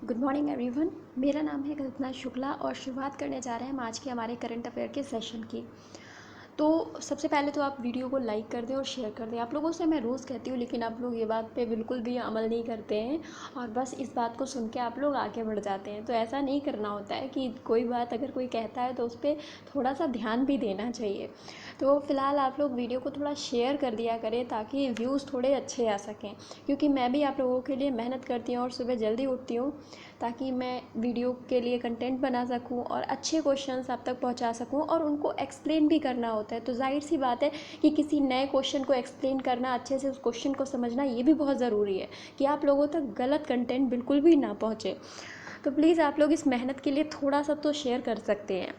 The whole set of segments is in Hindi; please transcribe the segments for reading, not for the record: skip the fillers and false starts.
Good morning everyone. मेरा नाम है कल्पना शुक्ला और शुरुआत करने जा रहे हैं हम आज के हमारे करंट अफेयर के सेशन की। तो सबसे पहले तो आप वीडियो को लाइक कर दें और शेयर कर दें। आप लोगों से मैं रोज़ कहती हूँ, लेकिन आप लोग ये बात पे बिल्कुल भी अमल नहीं करते हैं और बस इस बात को सुन के आप लोग आगे बढ़ जाते हैं। तो ऐसा नहीं करना होता है कि कोई बात अगर कोई कहता है तो उस पर थोड़ा सा ध्यान भी देना चाहिए। तो फ़िलहाल आप लोग वीडियो को थोड़ा शेयर कर दिया करें ताकि व्यूज़ थोड़े अच्छे आ सकें, क्योंकि मैं भी आप लोगों के लिए मेहनत करती हूँ और सुबह जल्दी उठती हूँ ताकि मैं वीडियो के लिए कंटेंट बना सकूं और अच्छे क्वेश्चंस आप तक पहुंचा सकूं और उनको एक्सप्लेन भी करना होता है। तो जाहिर सी बात है कि किसी नए क्वेश्चन को एक्सप्लेन करना, अच्छे से उस क्वेश्चन को समझना, ये भी बहुत ज़रूरी है कि आप लोगों तक गलत कंटेंट बिल्कुल भी ना पहुँचे। तो प्लीज़ आप लोग इस मेहनत के लिए थोड़ा सा तो शेयर कर सकते हैं।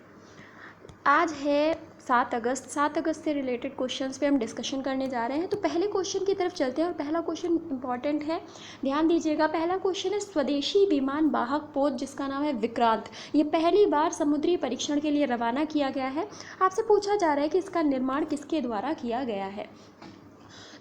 आज है 7 अगस्त से रिलेटेड क्वेश्चंस पे हम डिस्कशन करने जा रहे हैं। तो पहले क्वेश्चन की तरफ चलते हैं और पहला क्वेश्चन इंपॉर्टेंट है, ध्यान दीजिएगा। पहला क्वेश्चन है स्वदेशी विमान वाहक पोत जिसका नाम है विक्रांत, ये पहली बार समुद्री परीक्षण के लिए रवाना किया गया है। आपसे पूछा जा रहा है कि इसका निर्माण किसके द्वारा किया गया है।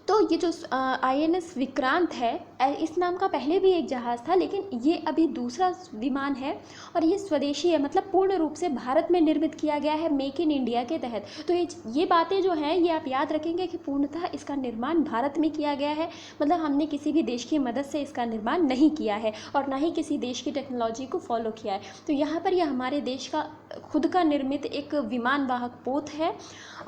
तो ये जो INS विक्रांत है, इस नाम का पहले भी एक जहाज़ था, लेकिन ये अभी दूसरा विमान है और ये स्वदेशी है, मतलब पूर्ण रूप से भारत में निर्मित किया गया है मेक इन इंडिया के तहत। तो ये बातें जो हैं ये आप याद रखेंगे कि पूर्णतः इसका निर्माण भारत में किया गया है, मतलब हमने किसी भी देश की मदद से इसका निर्माण नहीं किया है और ना ही किसी देश की टेक्नोलॉजी को फॉलो किया है। तो यहाँ पर यह हमारे देश का खुद का निर्मित एक विमान वाहक पोत है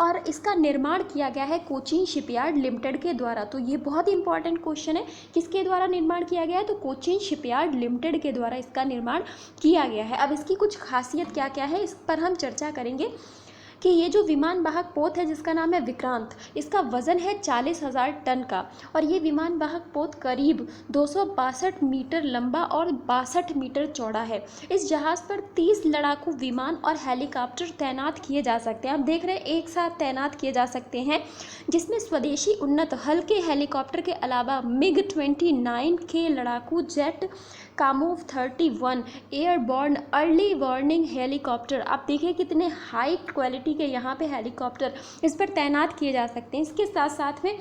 और इसका निर्माण किया गया है कोचीन शिपयार्ड लिमिटेड के द्वारा। तो ये बहुत ही इंपॉर्टेंट क्वेश्चन है, किसके द्वारा निर्माण किया गया है, तो कोचीन शिपयार्ड लिमिटेड के द्वारा इसका निर्माण किया गया है। अब इसकी कुछ खासियत क्या क्या है इस पर हम चर्चा करेंगे कि ये जो विमान वाहक पोत है जिसका नाम है विक्रांत, इसका वज़न है 40,000 टन का और ये विमान वाहक पोत करीब 262 मीटर लंबा और 62 मीटर चौड़ा है। इस जहाज़ पर 30 लड़ाकू विमान और हेलीकॉप्टर तैनात किए जा सकते हैं। आप देख रहे हैं एक साथ तैनात किए जा सकते हैं, जिसमें स्वदेशी उन्नत हल्के हेलीकॉप्टर के अलावा MiG-29 के लड़ाकू jet, Kamov 31 airborne early warning helicopter, आप देखिए कितने हाई क्वालिटी के यहाँ पे हेलीकॉप्टर इस पर तैनात किए जा सकते हैं। इसके साथ साथ में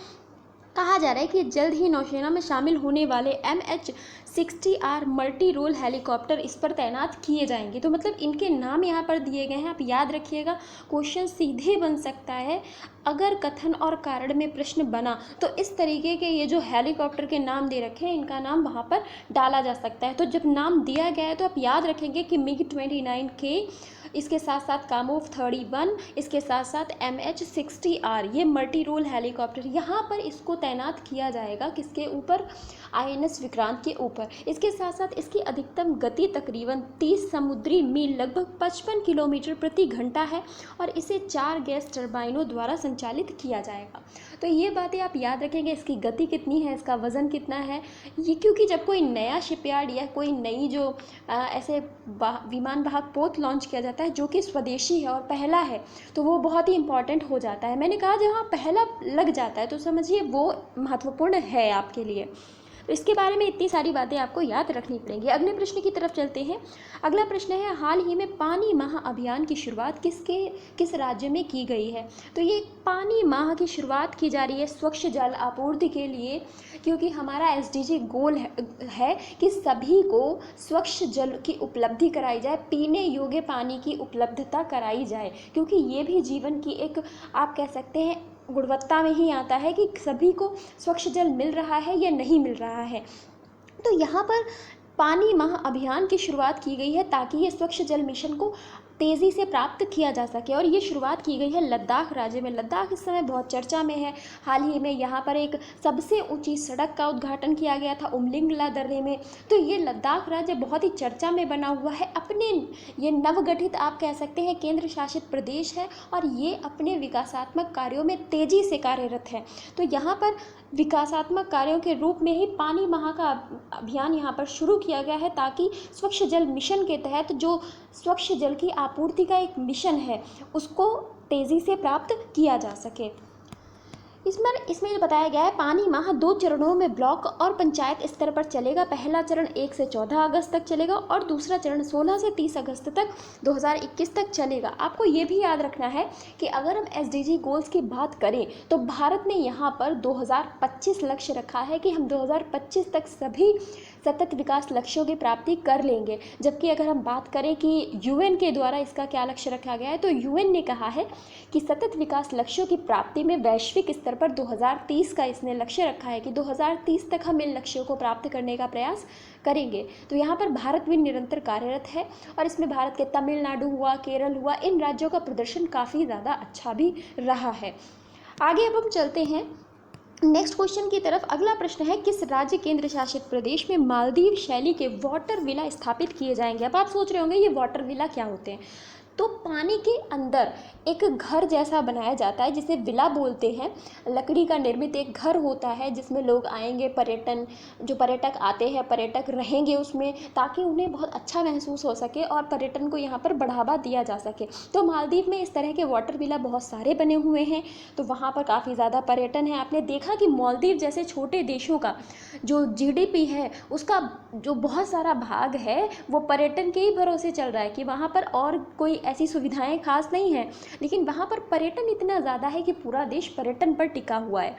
कहा जा रहा है कि जल्द ही नौसेना में शामिल होने वाले MH-60R मल्टी रोल हेलीकॉप्टर इस पर तैनात किए जाएंगे। तो मतलब इनके नाम यहाँ पर दिए गए हैं, आप याद रखिएगा। क्वेश्चन सीधे बन सकता है अगर कथन और कारण में प्रश्न बना तो इस तरीके के ये जो हेलीकॉप्टर के नाम दे रखे हैं इनका नाम वहाँ पर डाला जा सकता है। तो जब नाम दिया गया है तो आप याद रखेंगे कि MiG-29 के, इसके साथ साथ कामोव 31, इसके साथ साथ MH-60R, ये मल्टी रोल हेलीकॉप्टर यहाँ पर इसको तैनात किया जाएगा। किसके ऊपर? INS विक्रांत के ऊपर। इसके साथ साथ इसकी अधिकतम गति तकरीबन 30 समुद्री मील लगभग 55 किलोमीटर प्रति घंटा है और इसे 4 गैस टर्बाइनों द्वारा संचालित किया जाएगा। तो ये बातें आप याद रखेंगे, इसकी गति कितनी है, इसका वज़न कितना है। ये क्योंकि जब कोई नया शिपयार्ड या कोई नई जो ऐसे विमान वाहक पोत लॉन्च किया जाता है जो कि स्वदेशी है और पहला है, तो वो बहुत ही इंपॉर्टेंट हो जाता है। मैंने कहा जहाँ पहला लग जाता है तो समझिए वो महत्वपूर्ण है आपके लिए। तो इसके बारे में इतनी सारी बातें आपको याद रखनी पड़ेंगी। अगले प्रश्न की तरफ चलते हैं। अगला प्रश्न है, हाल ही में पानी माह अभियान की शुरुआत किस राज्य में की गई है। तो ये पानी माह की शुरुआत की जा रही है स्वच्छ जल आपूर्ति के लिए, क्योंकि हमारा SDG गोल है कि सभी को स्वच्छ जल की उपलब्धि कराई जाए, पीने योग्य पानी की उपलब्धता कराई जाए, क्योंकि ये भी जीवन की एक, आप कह सकते हैं, गुणवत्ता में ही आता है कि सभी को स्वच्छ जल मिल रहा है या नहीं मिल रहा है। तो यहाँ पर पानी माह अभियान की शुरुआत की गई है ताकि ये स्वच्छ जल मिशन को तेज़ी से प्राप्त किया जा सके और ये शुरुआत की गई है लद्दाख राज्य में। लद्दाख इस समय बहुत चर्चा में है। हाल ही में यहाँ पर एक सबसे ऊंची सड़क का उद्घाटन किया गया था उमलिंगला दर्रे में। तो ये लद्दाख राज्य बहुत ही चर्चा में बना हुआ है। अपने ये नवगठित, आप कह सकते हैं, केंद्र शासित प्रदेश है और ये अपने विकासात्मक कार्यों में तेज़ी से कार्यरत है। तो यहाँ पर विकासात्मक कार्यों के रूप में ही पानी माह का अभियान यहाँ पर शुरू किया गया है ताकि स्वच्छ जल मिशन के तहत जो स्वच्छ जल की आपूर्ति का एक मिशन है उसको तेज़ी से प्राप्त किया जा सके। इसमें बताया गया है पानी माह 2 चरणों में ब्लॉक और पंचायत स्तर पर चलेगा। पहला चरण 1 से 14 अगस्त तक चलेगा और दूसरा चरण 16 से 30 अगस्त तक 2021 तक चलेगा। आपको ये भी याद रखना है कि अगर हम SDG गोल्स की बात करें तो भारत ने यहाँ पर 2025 लक्ष्य रखा है कि हम 2025 तक सभी सतत विकास लक्ष्यों की प्राप्ति कर लेंगे। जबकि अगर हम बात करें कि यूएन के द्वारा इसका क्या लक्ष्य रखा गया है, तो यूएन ने कहा है कि सतत विकास लक्ष्यों की प्राप्ति में वैश्विक स्तर पर 2030 का इसने लक्ष्य रखा है कि 2030 तक हम इन लक्ष्यों को प्राप्त करने का प्रयास करेंगे। तो यहाँ पर भारत भी निरंतर कार्यरत है और इसमें भारत के तमिलनाडु हुआ, केरल हुआ, इन राज्यों का प्रदर्शन काफ़ी ज़्यादा अच्छा भी रहा है। आगे अब हम चलते हैं नेक्स्ट क्वेश्चन की तरफ। अगला प्रश्न है, किस राज्य केंद्र शासित प्रदेश में मालदीव शैली के वाटर विला स्थापित किए जाएंगे। अब आप सोच रहे होंगे ये वाटर विला क्या होते हैं। तो पानी के अंदर एक घर जैसा बनाया जाता है जिसे विला बोलते हैं। लकड़ी का निर्मित एक घर होता है जिसमें लोग आएंगे, पर्यटक आते हैं, पर्यटक रहेंगे उसमें, ताकि उन्हें बहुत अच्छा महसूस हो सके और पर्यटन को यहाँ पर बढ़ावा दिया जा सके। तो मालदीव में इस तरह के वाटर विला बहुत सारे बने हुए हैं, तो वहाँ पर काफ़ी ज़्यादा पर्यटन है। आपने देखा कि मालदीव जैसे छोटे देशों का जो जीडीपी है उसका जो बहुत सारा भाग है वो पर्यटन के ही भरोसे चल रहा है, कि वहाँ पर और कोई ऐसी सुविधाएं खास नहीं हैं, लेकिन वहाँ पर पर्यटन इतना ज़्यादा है कि पूरा देश पर्यटन पर टिका हुआ है।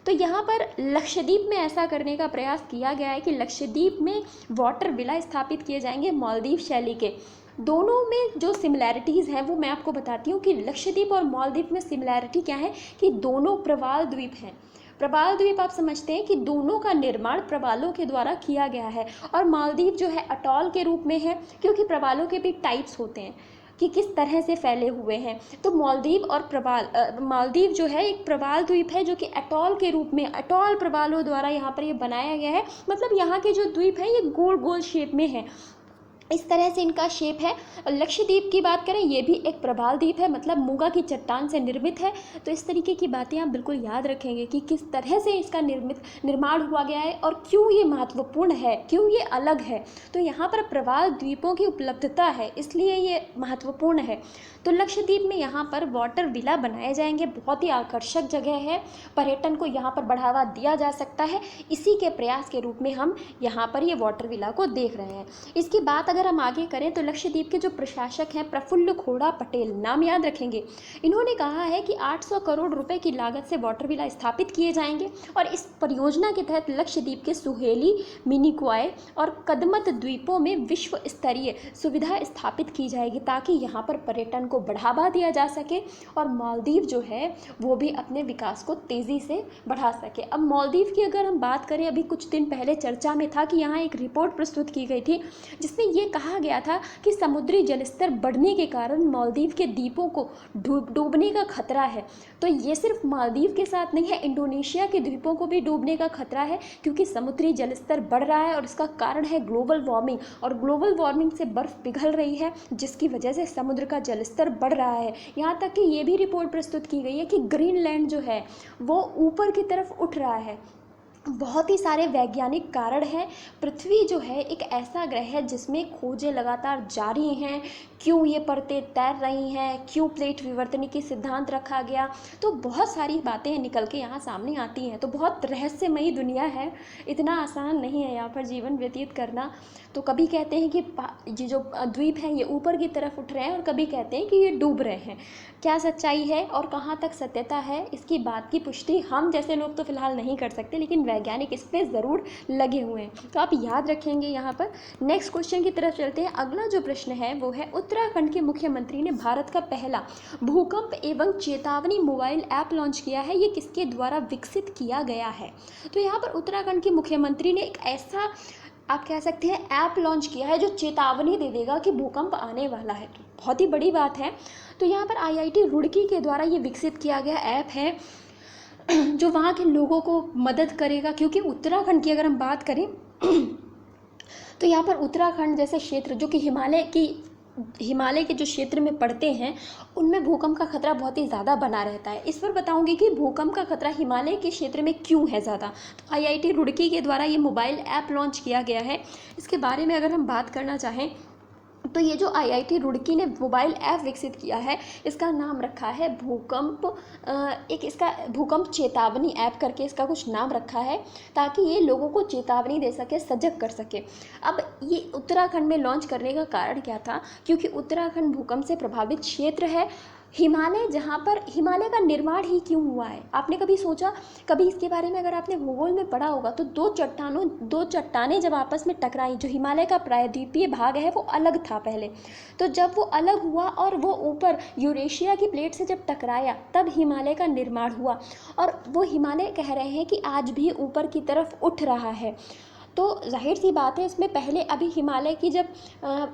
तो यहाँ पर लक्षद्वीप में ऐसा करने का प्रयास किया गया है कि लक्षद्वीप में वाटर विला स्थापित किए जाएंगे मालदीव शैली के। दोनों में जो सिमिलैरिटीज़ हैं वो मैं आपको बताती हूँ कि लक्षद्वीप और मालदीव में सिमिलैरिटी क्या है कि दोनों प्रवाल द्वीप हैं। प्रवाल द्वीप आप समझते हैं कि दोनों का निर्माण प्रवालों के द्वारा किया गया है, और मालदीव जो है अटॉल के रूप में है, क्योंकि प्रवालों के भी टाइप्स होते हैं कि किस तरह से फैले हुए हैं। तो मालदीव और मालदीव जो है एक प्रवाल द्वीप है जो कि अटॉल के रूप में, अटॉल प्रवालों द्वारा यहाँ पर ये बनाया गया है। मतलब यहाँ के जो द्वीप हैं ये गोल गोल शेप में है, इस तरह से इनका शेप है। लक्षद्वीप की बात करें, ये भी एक प्रवाल द्वीप है, मतलब मूंगा की चट्टान से निर्मित है। तो इस तरीके की बातें आप बिल्कुल याद रखेंगे कि किस तरह से इसका निर्माण हुआ गया है और क्यों ये महत्वपूर्ण है, क्यों ये अलग है। तो यहाँ पर प्रवाल द्वीपों की उपलब्धता है, इसलिए ये महत्वपूर्ण है। तो लक्षद्वीप में यहाँ पर वाटर विला बनाए जाएंगे, बहुत ही आकर्षक जगह है, पर्यटन को यहाँ पर बढ़ावा दिया जा सकता है। इसी के प्रयास के रूप में हम यहाँ पर ये वाटर विला को देख रहे हैं। इसकी बात अगर हम आगे करें तो लक्षद्वीप के जो प्रशासक हैं प्रफुल्ल खोड़ा पटेल, नाम याद रखेंगे, इन्होंने कहा है कि 800 करोड़ रुपए की लागत से वाटर विला स्थापित किए जाएंगे और इस परियोजना के तहत लक्षद्वीप के सुहेली, मिनिकॉय और कदमत द्वीपों में विश्व स्तरीय सुविधा स्थापित की जाएगी, ताकि यहाँ पर पर्यटन को बढ़ावा दिया जा सके और मालदीव जो है वो भी अपने विकास को तेज़ी से बढ़ा सके। अब मालदीव की अगर हम बात करें, अभी कुछ दिन पहले चर्चा में था कि यहाँ एक रिपोर्ट प्रस्तुत की गई थी जिसमें ये कहा गया था कि समुद्री जलस्तर बढ़ने के कारण मालदीव के द्वीपों को डूबने का खतरा है। तो ये सिर्फ मालदीव के साथ नहीं है, इंडोनेशिया के द्वीपों को भी डूबने का खतरा है, क्योंकि समुद्री जलस्तर बढ़ रहा है और इसका कारण है ग्लोबल वार्मिंग, और ग्लोबल वार्मिंग से बर्फ़ पिघल रही है जिसकी वजह से समुद्र का जलस्तर बढ़ रहा है। यहाँ तक कि ये भी रिपोर्ट प्रस्तुत की गई है कि ग्रीनलैंड जो है वो ऊपर की तरफ उठ रहा है। बहुत ही सारे वैज्ञानिक कारण हैं। पृथ्वी जो है एक ऐसा ग्रह है जिसमें खोजें लगातार जारी हैं, क्यों ये परतें तैर रही हैं, क्यों प्लेट विवर्तनिकी सिद्धांत रखा गया, तो बहुत सारी बातें निकल के यहाँ सामने आती हैं। तो बहुत रहस्यमयी दुनिया है, इतना आसान नहीं है यहाँ पर जीवन व्यतीत करना। तो कभी कहते हैं कि ये जो द्वीप हैं ये ऊपर की तरफ उठ रहे हैं और कभी कहते हैं कि ये डूब रहे हैं। क्या सच्चाई है और कहाँ तक सत्यता है, इसकी बात की पुष्टि हम जैसे लोग तो फिलहाल नहीं कर सकते, लेकिन वैज्ञानिक इस पर ज़रूर लगे हुए हैं। तो आप याद रखेंगे यहाँ पर। नेक्स्ट क्वेश्चन की तरफ चलते हैं। अगला जो प्रश्न है वो है, उत्तराखंड के मुख्यमंत्री ने भारत का पहला भूकंप एवं चेतावनी मोबाइल ऐप लॉन्च किया है, ये किसके द्वारा विकसित किया गया है। तो यहाँ पर उत्तराखंड के मुख्यमंत्री ने एक ऐसा, आप कह सकते हैं, ऐप लॉन्च किया है जो चेतावनी दे देगा कि भूकंप आने वाला है। तो बहुत ही बड़ी बात है। तो यहाँ पर आईआईटी रुड़की के द्वारा ये विकसित किया गया ऐप है जो वहाँ के लोगों को मदद करेगा, क्योंकि उत्तराखंड की अगर हम बात करें तो यहाँ पर उत्तराखंड जैसे क्षेत्र जो कि हिमालय के जो क्षेत्र में पड़ते हैं उनमें भूकंप का खतरा बहुत ही ज़्यादा बना रहता है। इस पर बताऊंगी कि भूकंप का खतरा हिमालय के क्षेत्र में क्यों है ज़्यादा। तो आईआईटी रुड़की के द्वारा ये मोबाइल ऐप लॉन्च किया गया है। इसके बारे में अगर हम बात करना चाहें तो ये जो आईआईटी रुड़की ने मोबाइल ऐप विकसित किया है इसका नाम रखा है भूकंप चेतावनी ऐप करके इसका कुछ नाम रखा है, ताकि ये लोगों को चेतावनी दे सके, सजग कर सके। अब ये उत्तराखंड में लॉन्च करने का कारण क्या था, क्योंकि उत्तराखंड भूकंप से प्रभावित क्षेत्र है। हिमालय, जहाँ पर हिमालय का निर्माण ही क्यों हुआ है, आपने कभी सोचा? कभी इसके बारे में अगर आपने भूगोल में पढ़ा होगा तो दो चट्टानें जब आपस में टकराई, जो हिमालय का प्रायद्वीपीय भाग है वो अलग था पहले, तो जब वो अलग हुआ और वो ऊपर यूरेशिया की प्लेट से जब टकराया तब हिमालय का निर्माण हुआ। और वो हिमालय कह रहे हैं कि आज भी ऊपर की तरफ उठ रहा है। तो जाहिर सी बात है, इसमें पहले अभी हिमालय की जब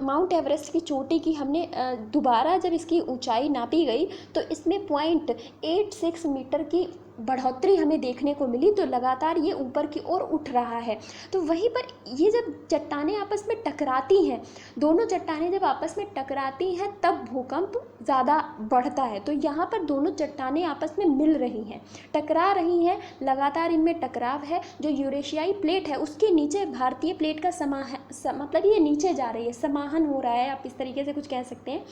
माउंट एवरेस्ट की चोटी की हमने दोबारा जब इसकी ऊंचाई नापी गई तो इसमें 0.86 मीटर की बढ़ोतरी हमें देखने को मिली। तो लगातार ये ऊपर की ओर उठ रहा है। तो वहीं पर ये जब चट्टानें आपस में टकराती हैं, दोनों चट्टानें जब आपस में टकराती हैं तब भूकंप ज़्यादा बढ़ता है। तो यहाँ पर दोनों चट्टानें आपस में मिल रही हैं, टकरा रही हैं, लगातार इनमें टकराव है। जो यूरेशियाई प्लेट है उसके नीचे भारतीय प्लेट का मतलब ये नीचे जा रही है, समाहन हो रहा है, आप इस तरीके से कुछ कह सकते हैं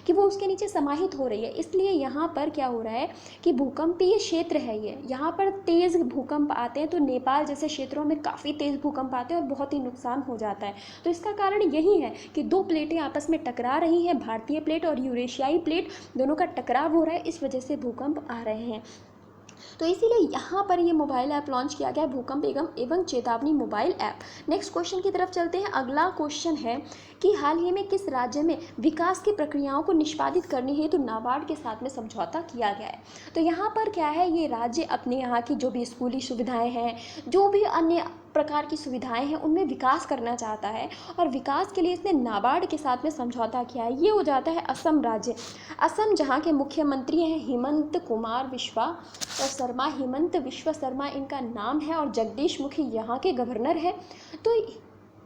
कि वो उसके नीचे समाहित हो रही है। इसलिए यहाँ पर क्या हो रहा है कि भूकंपीय क्षेत्र है ये, यहाँ पर तेज़ भूकंप आते हैं। तो नेपाल जैसे क्षेत्रों में काफ़ी तेज़ भूकंप आते हैं और बहुत ही नुकसान हो जाता है। तो इसका कारण यही है कि दो प्लेटें आपस में टकरा रही हैं, भारतीय प्लेट और यूरेशियाई प्लेट, दोनों का टकराव हो रहा है, इस वजह से भूकंप आ रहे हैं। तो इसीलिए यहाँ पर ये मोबाइल ऐप लॉन्च किया गया है, भूकंप एवं चेतावनी मोबाइल ऐप। नेक्स्ट क्वेश्चन की तरफ चलते हैं। अगला क्वेश्चन है कि हाल ही में किस राज्य में विकास की प्रक्रियाओं को निष्पादित करने हेतु नाबार्ड के साथ में समझौता किया गया है? तो यहाँ पर क्या है, ये राज्य अपने यहाँ की जो भी स्कूली सुविधाएं हैं, जो भी अन्य प्रकार की सुविधाएं हैं, उनमें विकास करना चाहता है और विकास के लिए इसने नाबार्ड के साथ में समझौता किया है। ये हो जाता है असम राज्य। असम, जहाँ के मुख्यमंत्री हैं हिमंत कुमार विश्वा शर्मा, हिमंत विश्व शर्मा इनका नाम है, और जगदीश मुखी यहाँ के गवर्नर है। तो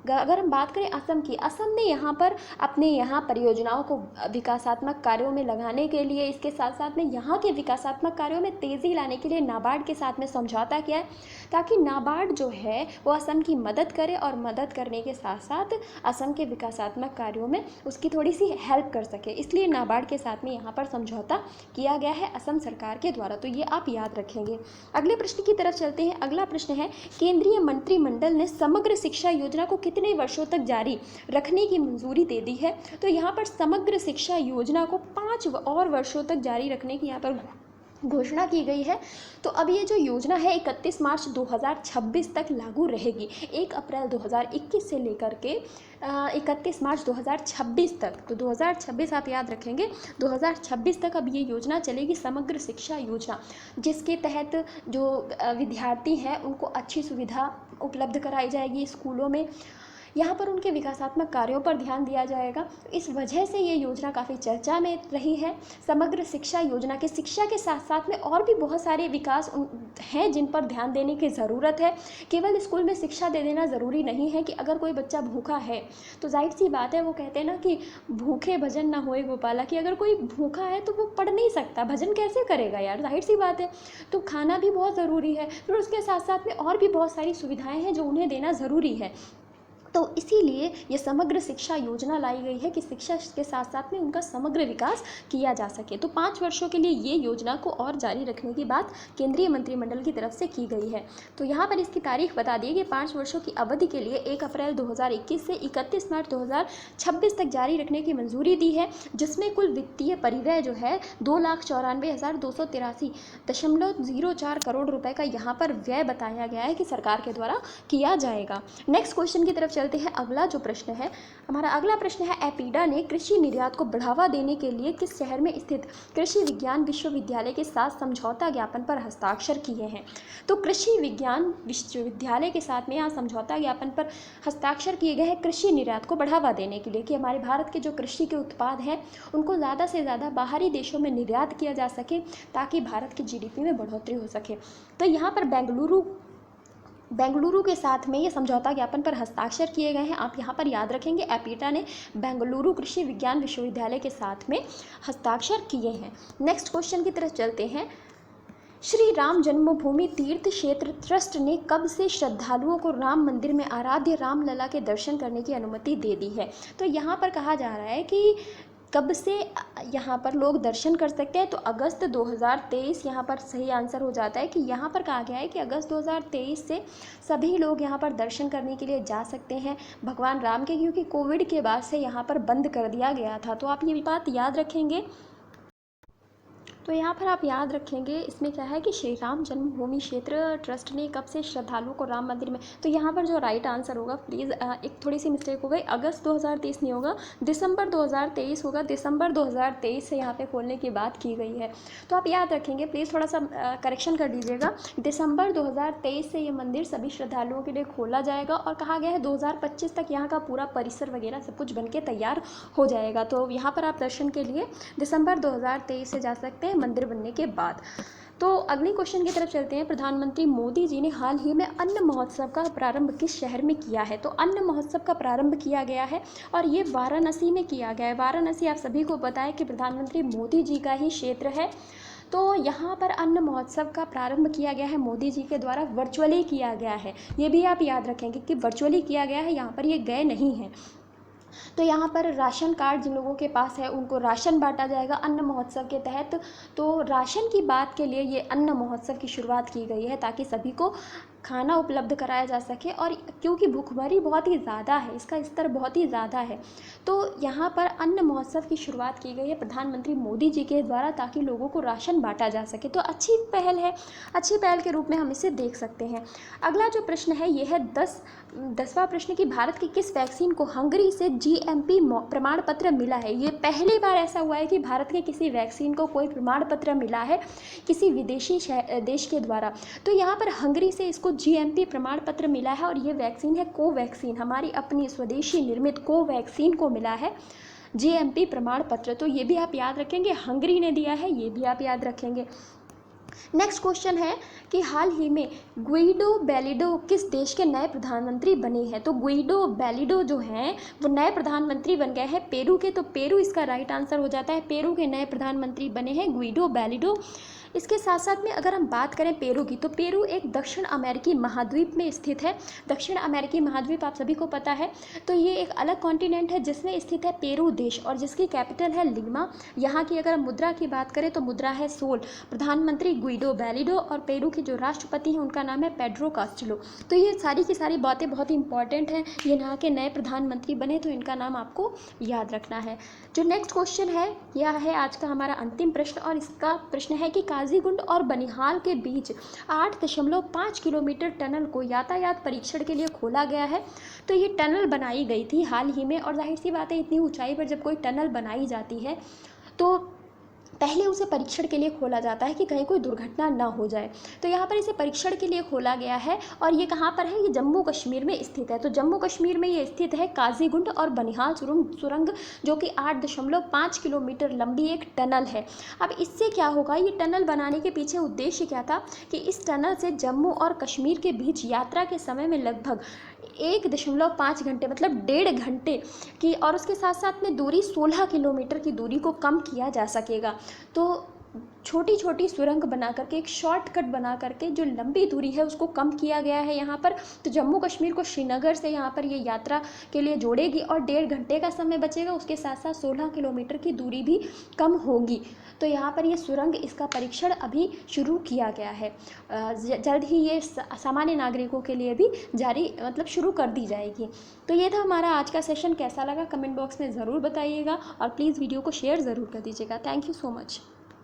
अगर हम बात करें असम की, असम ने यहाँ पर अपने यहाँ परियोजनाओं को विकासात्मक कार्यों में लगाने के लिए, इसके साथ साथ में यहाँ के विकासात्मक कार्यों में तेज़ी लाने के लिए नाबार्ड के साथ में समझौता किया है, ताकि नाबार्ड जो है वो असम की मदद करे और मदद करने के साथ साथ असम के विकासात्मक कार्यों में उसकी थोड़ी सी हेल्प कर सके। इसलिए नाबार्ड के साथ में यहाँ पर समझौता किया गया है असम सरकार के द्वारा। तो ये आप याद रखेंगे। अगले प्रश्न की तरफ चलते हैं। अगला प्रश्न है, केंद्रीय मंत्रिमंडल ने समग्र शिक्षा योजना को कितने वर्षों तक जारी रखने की मंजूरी दे दी है? तो यहाँ पर समग्र शिक्षा योजना को 5 और वर्षों तक जारी रखने की यहाँ पर घोषणा की गई है। तो अब ये जो योजना है 31 मार्च 2026 तक लागू रहेगी। 1 अप्रैल 2021 से लेकर के 31 मार्च 2026 तक। तो 2026 आप याद रखेंगे, 2026 तक अब ये योजना चलेगी, समग्र शिक्षा योजना, जिसके तहत जो विद्यार्थी हैं उनको अच्छी सुविधा उपलब्ध कराई जाएगी स्कूलों में। यहाँ पर उनके विकासात्मक कार्यों पर ध्यान दिया जाएगा। इस वजह से ये योजना काफ़ी चर्चा में रही है। समग्र शिक्षा योजना के शिक्षा के साथ साथ में और भी बहुत सारे विकास हैं जिन पर ध्यान देने की ज़रूरत है। केवल स्कूल में शिक्षा दे देना ज़रूरी नहीं है कि अगर कोई बच्चा भूखा है तो जाहिर सी बात है, वो कहते हैं ना कि भूखे भजन ना होए गोपाला, कि अगर कोई भूखा है तो वो पढ़ नहीं सकता, भजन कैसे करेगा यार, जाहिर सी बात है। तो खाना भी बहुत ज़रूरी है, फिर उसके साथ साथ में और भी बहुत सारी सुविधाएँ हैं जो उन्हें देना ज़रूरी है। तो इसीलिए ये समग्र शिक्षा योजना लाई गई है कि शिक्षा के साथ साथ में उनका समग्र विकास किया जा सके। तो 5 वर्षों के लिए ये योजना को और जारी रखने की बात केंद्रीय मंत्रिमंडल की तरफ से की गई है। तो यहाँ पर इसकी तारीख बता दी कि 5 वर्षों की अवधि के लिए 1 अप्रैल 2021 से 31 मार्च 2026 तक जारी रखने की मंजूरी दी है, जिसमें कुल वित्तीय परिव्यय जो है 2,94,283.04 करोड़ रुपये का यहाँ पर व्यय बताया गया है कि सरकार के द्वारा किया जाएगा। नेक्स्ट क्वेश्चन की तरफ चलते हैं। अगला जो प्रश्न है, हमारा अगला प्रश्न है, एपीडा ने कृषि निर्यात को बढ़ावा देने के लिए किस शहर में स्थित कृषि विज्ञान विश्वविद्यालय के साथ समझौता ज्ञापन पर हस्ताक्षर किए हैं? तो कृषि विज्ञान विश्वविद्यालय के साथ में यहाँ समझौता ज्ञापन पर हस्ताक्षर किए गए हैं कृषि निर्यात को बढ़ावा देने के लिए, कि हमारे भारत के जो कृषि के उत्पाद हैं उनको ज़्यादा से ज़्यादा बाहरी देशों में निर्यात किया जा सके, ताकि भारत की जीडीपी में बढ़ोतरी हो सके। तो यहाँ पर बेंगलुरु के साथ में ये समझौता ज्ञापन पर हस्ताक्षर किए गए हैं। आप यहाँ पर याद रखेंगे, एपीडा ने बेंगलुरु कृषि विज्ञान विश्वविद्यालय के साथ में हस्ताक्षर किए हैं। नेक्स्ट क्वेश्चन की तरफ चलते हैं। श्री राम जन्मभूमि तीर्थ क्षेत्र ट्रस्ट ने कब से श्रद्धालुओं को राम मंदिर में आराध्य रामलला के दर्शन करने की अनुमति दे दी है? तो यहाँ पर कहा जा रहा है कि कब से यहाँ पर लोग दर्शन कर सकते हैं। तो अगस्त 2023 यहाँ पर सही आंसर हो जाता है, कि यहाँ पर कहा गया है कि अगस्त 2023 से सभी लोग यहाँ पर दर्शन करने के लिए जा सकते हैं भगवान राम के, क्योंकि कोविड के बाद से यहाँ पर बंद कर दिया गया था। तो आप ये बात याद रखेंगे। तो यहाँ पर आप याद रखेंगे, इसमें क्या है कि श्री राम जन्मभूमि क्षेत्र ट्रस्ट ने कब से श्रद्धालुओं को राम मंदिर में, तो यहाँ पर जो राइट आंसर होगा, प्लीज़ एक थोड़ी सी मिस्टेक हो गई, अगस्त 2023 नहीं होगा, दिसंबर 2023 होगा। दिसंबर 2023 से यहाँ पे खोलने की बात की गई है। तो आप याद रखेंगे, प्लीज़ थोड़ा सा करेक्शन कर दीजिएगा। दिसंबर 2023 से ये मंदिर सभी श्रद्धालुओं के लिए खोला जाएगा और कहा गया है 2025 तक यहाँ का पूरा परिसर वगैरह सब कुछ बनके तैयार हो जाएगा। तो यहाँ पर आप दर्शन के लिए दिसंबर 2023 से जा सकते हैं मंदिर बनने के बाद। तो अगले क्वेश्चन की तरफ चलते हैं। प्रधानमंत्री मोदी जी ने हाल ही में अन्न महोत्सव का प्रारंभ किस शहर में किया है? तो अन्न महोत्सव का प्रारंभ किया गया है और ये वाराणसी में किया गया है। वाराणसी आप सभी को पता है कि प्रधानमंत्री मोदी जी का ही क्षेत्र है। तो यहाँ पर अन्न महोत्सव का प्रारंभ किया गया है मोदी जी के द्वारा, वर्चुअली किया गया है। ये भी आप याद रखेंगे कि वर्चुअली किया गया है, यहाँ पर ये गए नहीं हैं। तो यहाँ पर राशन कार्ड जिन लोगों के पास है उनको राशन बांटा जाएगा अन्न महोत्सव के तहत। तो राशन की बात के लिए ये अन्न महोत्सव की शुरुआत की गई है ताकि सभी को खाना उपलब्ध कराया जा सके, और क्योंकि भूखमरी बहुत ही ज़्यादा है, इसका स्तर बहुत ही ज़्यादा है, तो यहाँ पर अन्न महोत्सव की शुरुआत की गई है प्रधानमंत्री मोदी जी के द्वारा ताकि लोगों को राशन बांटा जा सके। तो अच्छी पहल है, अच्छी पहल के रूप में हम इसे देख सकते हैं। अगला जो प्रश्न है ये है 10वां प्रश्न कि भारत की किस वैक्सीन को हंगरी से GMP प्रमाण पत्र मिला है? ये पहली बार ऐसा हुआ है कि भारत के किसी वैक्सीन को कोई प्रमाण पत्र मिला है किसी विदेशी देश के द्वारा। तो यहाँ पर हंगरी से इसको GMP प्रमाण पत्र मिला है और ये वैक्सीन है कोवैक्सीन, हमारी अपनी स्वदेशी निर्मित कोवैक्सीन को मिला है GMP प्रमाण पत्र। तो ये भी आप याद रखेंगे, हंगरी ने दिया है, ये भी आप याद रखेंगे। नेक्स्ट क्वेश्चन है कि हाल ही में गुइडो बेलिडो किस देश के नए प्रधानमंत्री बने हैं? तो गुइडो बेलिडो जो हैं वो नए प्रधानमंत्री बन गए हैं पेरू के। तो पेरू इसका राइट आंसर हो जाता है, पेरू के नए प्रधानमंत्री बने हैं गुइडो बेलिडो। इसके साथ साथ में अगर हम बात करें पेरू की, तो पेरू एक दक्षिण अमेरिकी महाद्वीप में स्थित है। दक्षिण अमेरिकी महाद्वीप आप सभी को पता है, तो ये एक अलग कॉन्टिनेंट है जिसमें स्थित है पेरू देश और जिसकी कैपिटल है लीमा। यहाँ की अगर मुद्रा की बात करें तो मुद्रा है सोल। प्रधानमंत्री गुइडो बेलिडो और पेरू के जो राष्ट्रपति हैं उनका नाम है पेड्रो कास्टिलो। तो ये सारी की सारी बातें बहुत ही इंपॉर्टेंट हैं, ये यहाँ के नए प्रधानमंत्री बने तो इनका नाम आपको याद रखना है। जो नेक्स्ट क्वेश्चन है यह है आज का हमारा अंतिम प्रश्न और इसका प्रश्न है कि काजीगुंड और बनिहाल के बीच 8.5 किलोमीटर टनल को यातायात परीक्षण के लिए खोला गया है। तो ये टनल बनाई गई थी हाल ही में और जाहिर सी बात है इतनी ऊंचाई पर जब कोई टनल बनाई जाती है तो पहले उसे परीक्षण के लिए खोला जाता है कि कहीं कोई दुर्घटना ना हो जाए। तो यहाँ पर इसे परीक्षण के लिए खोला गया है और ये कहाँ पर है? ये जम्मू कश्मीर में स्थित है। तो जम्मू कश्मीर में ये स्थित है काजीगुंड और बनिहाल सुरंग जो कि 8.5 किलोमीटर लंबी एक टनल है। अब इससे क्या होगा, ये टनल बनाने के पीछे उद्देश्य क्या था कि इस टनल से जम्मू और कश्मीर के बीच यात्रा के समय में लगभग 1.5 घंटे मतलब 1.5 घंटे की और उसके साथ साथ में दूरी 16 किलोमीटर की दूरी को कम किया जा सकेगा। तो छोटी छोटी सुरंग बना करके एक शॉर्टकट बना करके जो लंबी दूरी है उसको कम किया गया है यहाँ पर। तो जम्मू कश्मीर को श्रीनगर से यहाँ पर ये यात्रा के लिए जोड़ेगी और 1.5 घंटे का समय बचेगा, उसके साथ साथ 16 किलोमीटर की दूरी भी कम होगी। तो यहाँ पर ये सुरंग इसका परीक्षण अभी शुरू किया गया है, जल्द ही ये सामान्य नागरिकों के लिए भी जारी मतलब शुरू कर दी जाएगी। तो ये था हमारा आज का सेशन, कैसा लगा कमेंट बॉक्स में ज़रूर बताइएगा और प्लीज़ वीडियो को शेयर ज़रूर कर दीजिएगा। Thank you so much.